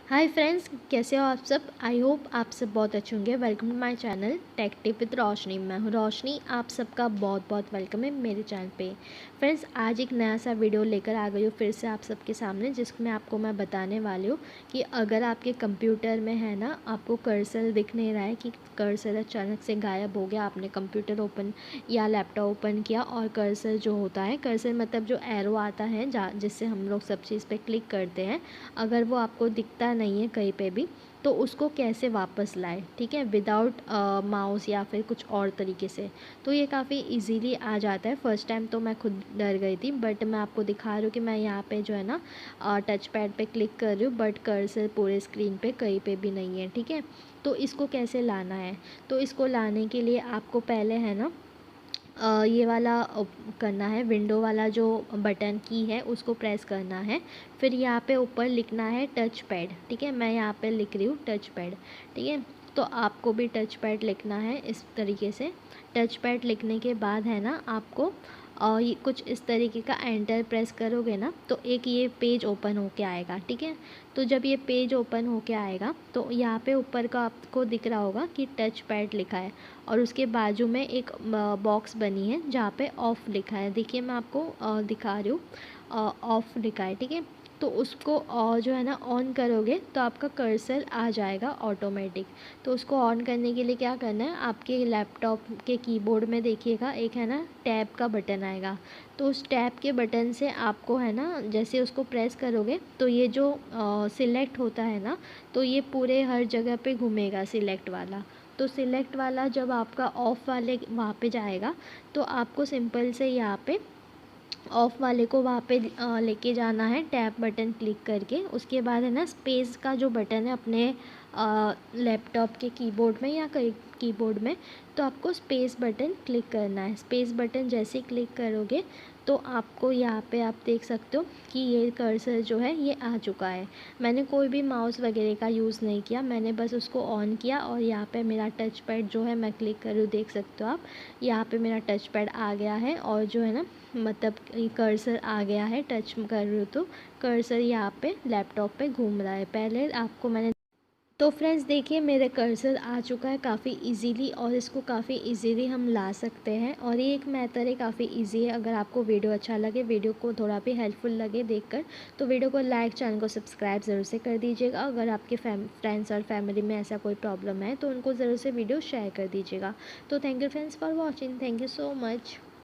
Hi friends, कैसे हो आप सब। आई होप आप सब बहुत अच्छे होंगे। Welcome to my channel tech tip with Roshni. मैं हूँ रोशनी। आप सबका बहुत बहुत वेलकम है मेरे चैनल पे। फ्रेंड्स, आज एक नया सा वीडियो लेकर आ गई हूँ फिर से आप सबके सामने, जिसमें मैं बताने वाली हूँ कि अगर आपके कंप्यूटर में है ना, आपको कर्सर दिख नहीं रहा है, कि कर्सर अचानक से गायब हो गया, आपने कंप्यूटर ओपन या लैपटॉप ओपन किया और कर्सर जो होता है, कर्सर मतलब जो एरो आता है जिससे हम लोग सब चीज़ पे क्लिक करते हैं, अगर वो आपको दिखता नहीं है कहीं पे भी, तो उसको कैसे वापस लाए, ठीक है, विदाउट माउस या फिर कुछ और तरीके से। तो ये काफ़ी इजीली आ जाता है। फर्स्ट टाइम तो मैं खुद डर गई थी, बट मैं आपको दिखा रही हूँ कि मैं यहाँ पे जो है ना टच पैड पे क्लिक कर रही हूँ, बट कर्सर पूरे स्क्रीन पे कहीं पे भी नहीं है, ठीक है। तो इसको कैसे लाना है, तो इसको लाने के लिए आपको पहले है ना ये वाला करना है, विंडो वाला जो बटन की है उसको प्रेस करना है। फिर यहाँ पे ऊपर लिखना है टच पैड, ठीक है। मैं यहाँ पे लिख रही हूँ टच पैड, ठीक है। तो आपको भी टच पैड लिखना है इस तरीके से। टच पैड लिखने के बाद है ना आपको और ये कुछ इस तरीके का एंटर प्रेस करोगे ना, तो एक ये पेज ओपन होके आएगा, ठीक है। तो जब ये पेज ओपन होके आएगा तो यहाँ पे ऊपर का आपको दिख रहा होगा कि टच पैड लिखा है, और उसके बाजू में एक बॉक्स बनी है जहाँ पे ऑफ़ लिखा है। देखिए मैं आपको दिखा रही हूँ, ऑफ़ लिखा है, ठीक है। तो उसको जो है ना ऑन करोगे तो आपका कर्सर आ जाएगा ऑटोमेटिक। तो उसको ऑन करने के लिए क्या करना है, आपके लैपटॉप के कीबोर्ड में देखिएगा एक है ना टैब का बटन आएगा। तो उस टैब के बटन से आपको है ना, जैसे उसको प्रेस करोगे तो ये जो सिलेक्ट होता है ना, तो ये पूरे हर जगह पे घूमेगा सिलेक्ट वाला। तो सिलेक्ट वाला जब आपका ऑफ़ वाले वहाँ पे जाएगा, तो आपको सिंपल से यहाँ पे ऑफ़ वाले को वहाँ पे लेके जाना है टैब बटन क्लिक करके। उसके बाद है ना स्पेस का जो बटन है अपने लैपटॉप के कीबोर्ड में या कहीं कीबोर्ड में, तो आपको स्पेस बटन क्लिक करना है। स्पेस बटन जैसे ही क्लिक करोगे तो आपको यहाँ पे आप देख सकते हो कि ये कर्सर जो है ये आ चुका है। मैंने कोई भी माउस वगैरह का यूज़ नहीं किया, मैंने बस उसको ऑन किया और यहाँ पे मेरा टच पैड जो है मैं क्लिक कर रही हूँ, देख सकते हो आप। यहाँ पे मेरा टच पैड आ गया है और जो है ना मतलब कर्सर आ गया है, टच कर रही हूँ तो कर्सर यहाँ पे लैपटॉप पे घूम रहा है। पहले आपको मैंने तो फ्रेंड्स देखिए मेरे कर्सर आ चुका है काफ़ी इजीली, और इसको काफ़ी इजीली हम ला सकते हैं। और ये एक मेथड है, काफ़ी इजी है। अगर आपको वीडियो अच्छा लगे, वीडियो को थोड़ा भी हेल्पफुल लगे देखकर, तो वीडियो को लाइक, चैनल को सब्सक्राइब ज़रूर से कर दीजिएगा। अगर आपके फ्रेंड्स और फैमिली में ऐसा कोई प्रॉब्लम है तो उनको ज़रूर से वीडियो शेयर कर दीजिएगा। तो thank you friends for watching. Thank you so much.